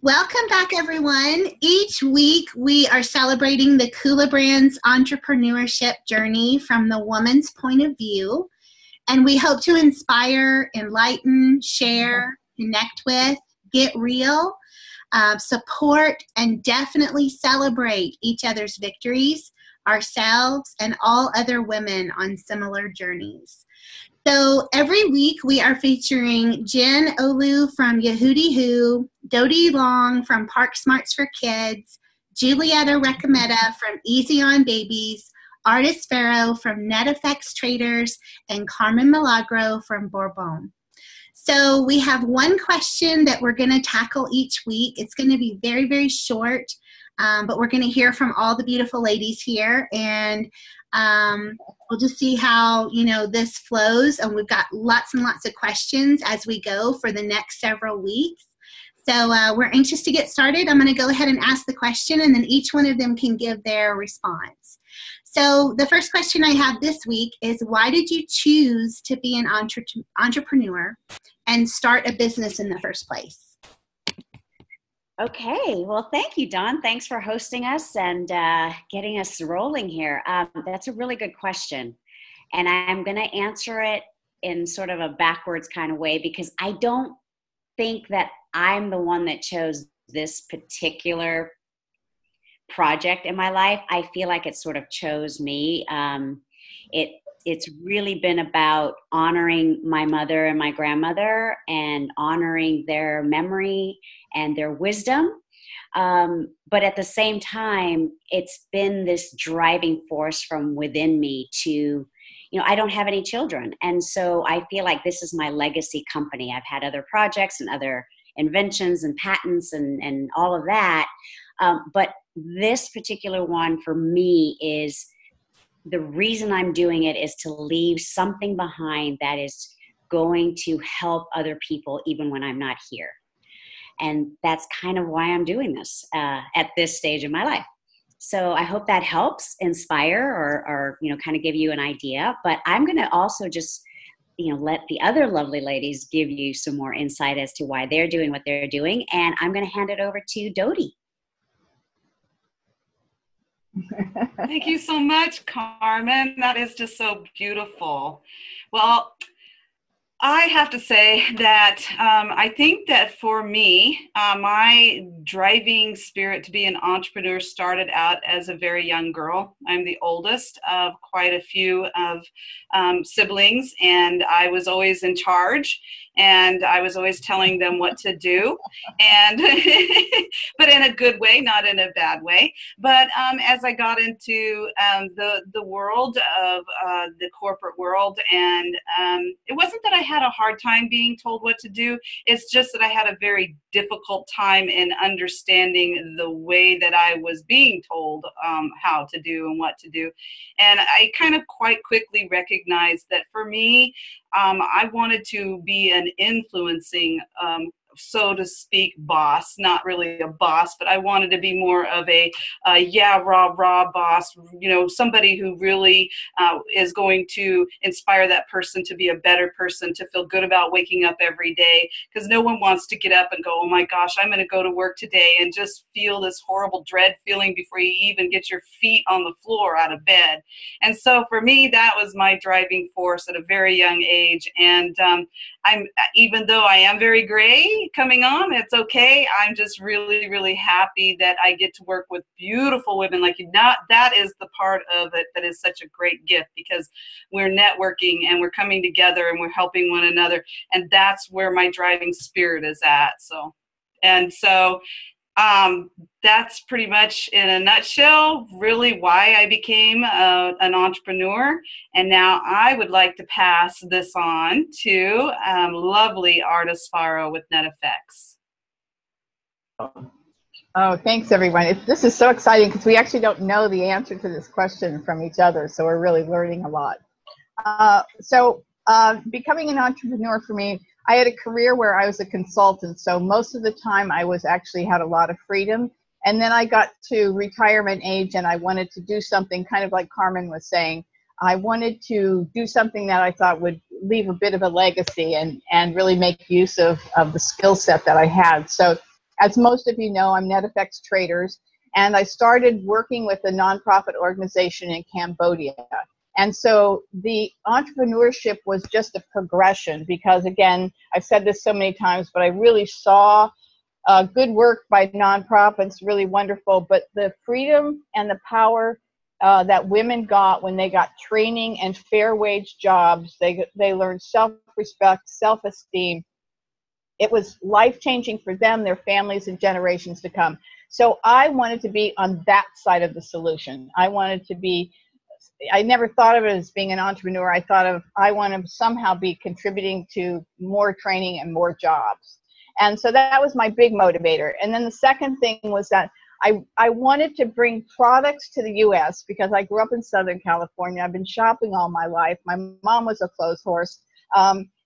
Welcome back, everyone. Each week, we are celebrating the kulaBrands entrepreneurship journey from the woman's point of view. And we hope to inspire, enlighten, share, connect with, get real, support, and definitely celebrate each other's victories, ourselves, and all other women on similar journeys. So every week we are featuring Jen Oloo from Yahooty, Dodie Long from Park Smarts for Kids, Julieta Recometa from EZOnBabeez, Ardice Farrow from Neteffects Traders, and Carmen Milagro from Borbón. So we have one question that we're going to tackle each week. It's going to be very, very short, but we're going to hear from all the beautiful ladies here, and we'll just see how, this flows. And we've got lots and lots of questions as we go for the next several weeks. So we're anxious to get started. I'm going to go ahead and ask the question, and then each one of them can give their response. So the first question I have this week is, why did you choose to be an entrepreneur and start a business in the first place? Okay, well, thank you, Dawn. Thanks for hosting us and getting us rolling here. That's a really good question. And I'm going to answer it in sort of a backwards kind of way, because I don't think that I'm the one that chose this particular project in my life. I feel like it sort of chose me. It's really been about honoring my mother and my grandmother and honoring their memory and their wisdom. But at the same time, it's been this driving force from within me to, I don't have any children. And so I feel like this is my legacy company. I've had other projects and other inventions and patents and all of that. But this particular one for me is, the reason I'm doing it is to leave something behind that is going to help other people even when I'm not here. And that's kind of why I'm doing this at this stage of my life. So I hope that helps inspire or kind of give you an idea. But I'm going to also just, let the other lovely ladies give you some more insight as to why they're doing what they're doing. And I'm going to hand it over to Dodie. Thank you so much, Carmen. That is just so beautiful. Well, I have to say that I think that for me, my driving spirit to be an entrepreneur started out as a very young girl. I'm the oldest of quite a few of siblings, and I was always in charge, and I was always telling them what to do, and but in a good way, not in a bad way. But as I got into the world of the corporate world, and it wasn't that I had a hard time being told what to do. It's just that I had a very difficult time in understanding the way that I was being told how to do and what to do. And I kind of quite quickly recognized that for me, I wanted to be an influencing so to speak, boss, not really a boss, but I wanted to be more of a rah boss, somebody who really is going to inspire that person to be a better person, to feel good about waking up every day, because no one wants to get up and go, oh my gosh, I'm going to go to work today, and just feel this horrible dread feeling before you even get your feet on the floor out of bed. And so for me, that was my driving force at a very young age. And even though I am very gray coming on, it's okay. I'm just really, really happy that I get to work with beautiful women like you. That is the part of it that is such a great gift, because we're networking and we're coming together and we're helping one another. And that's where my driving spirit is at. So that's pretty much in a nutshell really why I became an entrepreneur. And now I would like to pass this on to lovely Ardice Farrow with Neteffects. Oh, thanks everyone. This is so exciting because we actually don't know the answer to this question from each other. So we're really learning a lot. Becoming an entrepreneur for me, I had a career where I was a consultant. So most of the time I had a lot of freedom. And then I got to retirement age and I wanted to do something kind of like Carmen was saying. I wanted to do something that I thought would leave a bit of a legacy and really make use of the skill set that I had. So As most of you know, I'm Neteffects Traders, and I started working with a nonprofit organization in Cambodia. And so the entrepreneurship was just a progression because, again, I've said this so many times, but I really saw good work by nonprofits, really wonderful, but the freedom and the power that women got when they got training and fair wage jobs, they learned self-respect, self-esteem. It was life-changing for them, their families, and generations to come. So I wanted to be on that side of the solution. I never thought of it as being an entrepreneur. I want to somehow be contributing to more training and more jobs. And so that was my big motivator. And then the second thing was that I wanted to bring products to the U.S. because I grew up in Southern California. I've been shopping all my life. My mom was a clothes horse.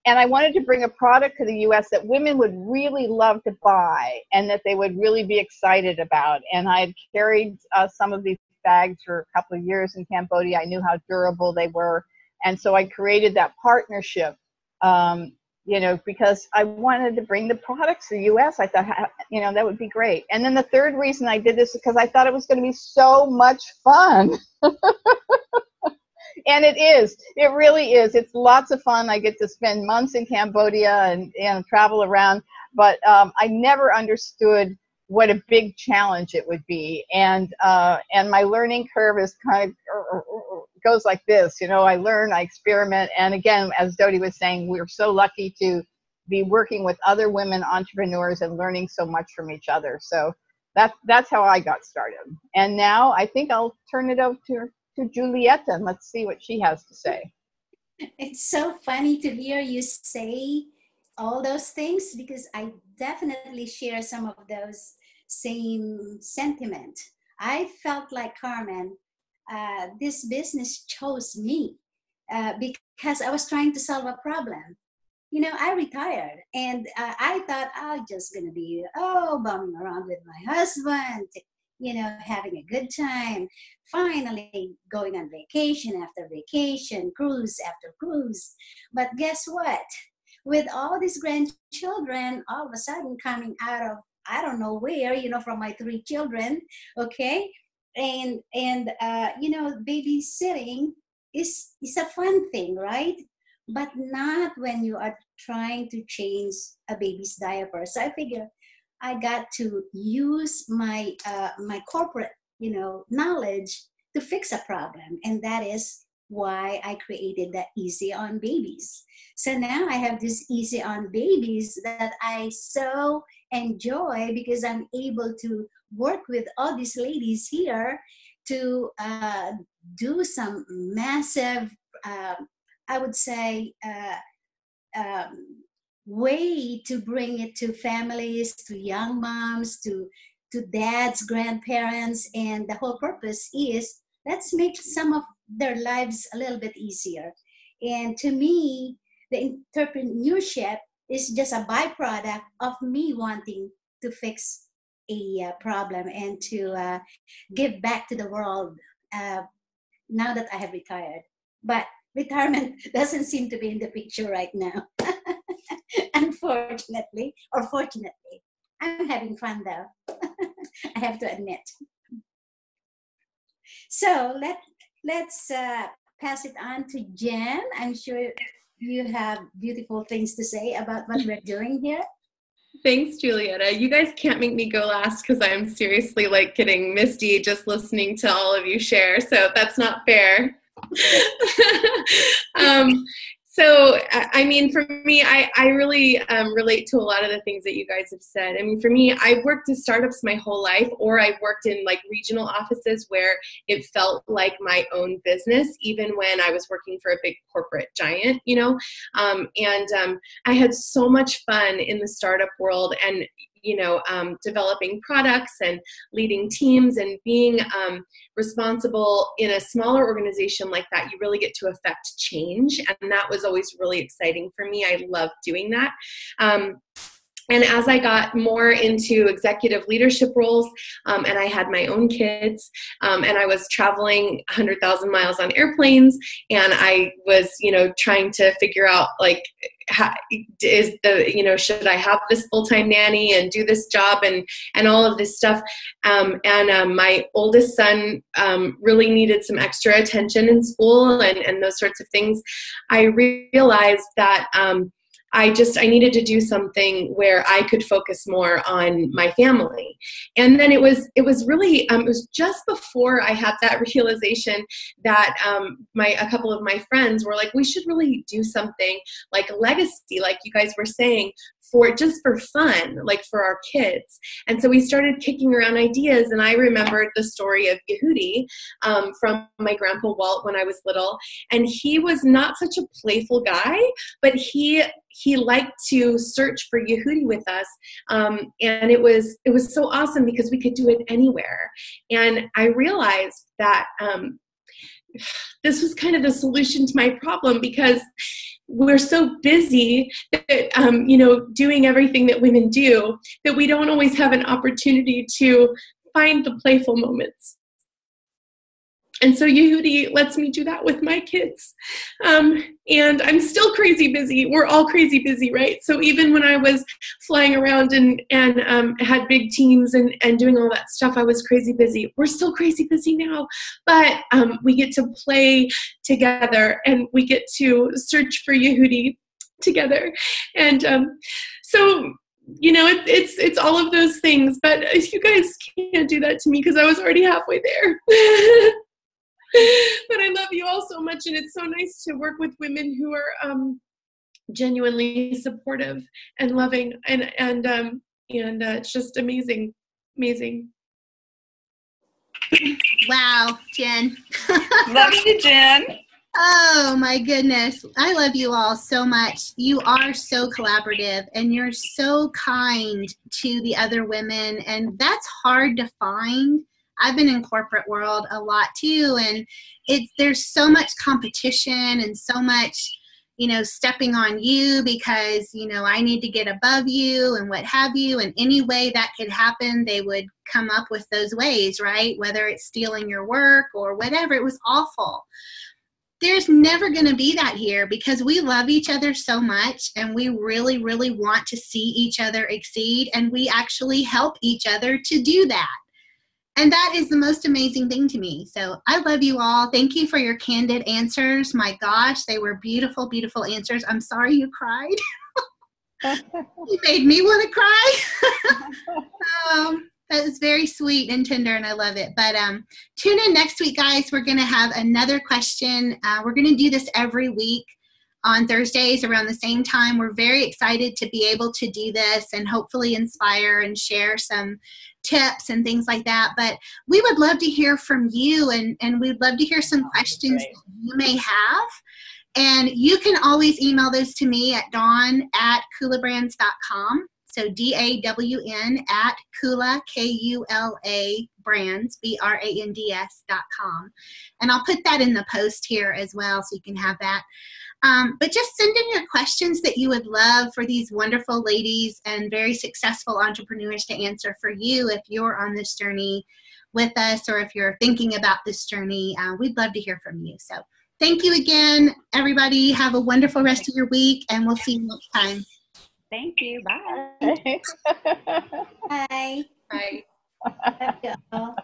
And I wanted to bring a product to the U.S. that women would really love to buy and that they would really be excited about. And I had carried some of these bags for a couple of years in Cambodia. I knew how durable they were. And so I created that partnership, because I wanted to bring the products to the U.S. I thought, that would be great. And then the third reason I did this is because I thought it was going to be so much fun. And it is. It really is. It's lots of fun. I get to spend months in Cambodia and travel around. But I never understood what a big challenge it would be. And my learning curve is kind of goes like this. I learn, I experiment. And again, as Dodie was saying, we're so lucky to be working with other women entrepreneurs and learning so much from each other. So that's how I got started. And now I think I'll turn it over to Julieta, and let's see what she has to say. It's so funny to hear you say all those things because I definitely share some of those same sentiment. I felt like Carmen, this business chose me because I was trying to solve a problem. I retired and I thought I'm just going to be, bumming around with my husband, having a good time, finally going on vacation after vacation, cruise after cruise. But guess what? With all these grandchildren, all of a sudden coming out of, I don't know where, from my 3 children, okay? And babysitting is a fun thing, right? But not when you are trying to change a baby's diaper. So I figure I got to use my my corporate, knowledge to fix a problem, and that is why I created the EZOnBabeez. So now I have this EZOnBabeez that I so enjoy because I'm able to work with all these ladies here to do some massive, I would say, way to bring it to families, to young moms, to dads, grandparents, and the whole purpose is let's make some of their lives a little bit easier. And to me, the entrepreneurship is just a byproduct of me wanting to fix a problem and to give back to the world now that I have retired. But retirement doesn't seem to be in the picture right now. Unfortunately, or fortunately. I'm having fun though. I have to admit. So let's pass it on to Jen. I'm sure you have beautiful things to say about what we're doing here. Thanks, Julieta. You guys can't make me go last because I'm seriously getting misty just listening to all of you share. So that's not fair. So, I mean, for me, I really relate to a lot of the things that you guys have said. I mean, for me, I've worked in startups my whole life, or I've worked in regional offices where it felt like my own business, even when I was working for a big corporate giant, I had so much fun in the startup world and, developing products and leading teams and being responsible in a smaller organization like that. You really get to affect change. And that was always really exciting for me. I love doing that. And as I got more into executive leadership roles, and I had my own kids, and I was traveling 100,000 miles on airplanes, and I was, trying to figure out, like, should I have this full-time nanny and do this job and all of this stuff? My oldest son really needed some extra attention in school and those sorts of things. I realized that I needed to do something where I could focus more on my family. And then it was really, it was just before I had that realization that a couple of my friends were like, we should really do something like a legacy, like you guys were saying, for fun, like for our kids. And so we started kicking around ideas, and I remembered the story of Yahooty from my grandpa Walt when I was little. And he was not such a playful guy, but he liked to search for Yahooty with us. And it was so awesome because we could do it anywhere. And I realized that this was kind of the solution to my problem, because we're so busy that, doing everything that women do, that we don't always have an opportunity to find the playful moments. And so Yahooty lets me do that with my kids. And I'm still crazy busy. We're all crazy busy, right? So even when I was flying around and had big teams and doing all that stuff, I was crazy busy. We're still crazy busy now. But we get to play together, and we get to search for Yahooty together. And so, it's all of those things. But you guys can't do that to me because I was already halfway there. But I love you all so much, and it's so nice to work with women who are genuinely supportive and loving, and it's just amazing. Wow, Jen. Love you, Jen. Oh my goodness. I love you all so much. You are so collaborative, and you're so kind to the other women, and that's hard to find. I've been in corporate world a lot too, and there's so much competition and so much, stepping on you because, I need to get above you and what have you. And any way that could happen, they would come up with those ways, right? Whether it's stealing your work or whatever. It was awful. There's never going to be that here because we love each other so much, and we really, really want to see each other exceed, and we actually help each other to do that. And that is the most amazing thing to me. So I love you all. Thank you for your candid answers. My gosh, they were beautiful, beautiful answers. I'm sorry you cried. You made me want to cry. That was very sweet and tender, and I love it. But tune in next week, guys. We're going to have another question. We're going to do this every week on Thursdays around the same time. We're very excited to be able to do this and hopefully inspire and share some tips and things like that. But we would love to hear from you, and we'd love to hear some questions that you may have. And you can always email those to me at dawn@kulaBrands.com. So DAWN at Kula, KULA brands, BRANDS.com. And I'll put that in the post here as well, so you can have that. But just send in your questions that you would love for these wonderful ladies and very successful entrepreneurs to answer for you if you're on this journey with us, or if you're thinking about this journey. We'd love to hear from you. So thank you again, everybody. Have a wonderful rest of your week, and we'll see you next time. Thank you. Bye. Bye. Bye. Love you all.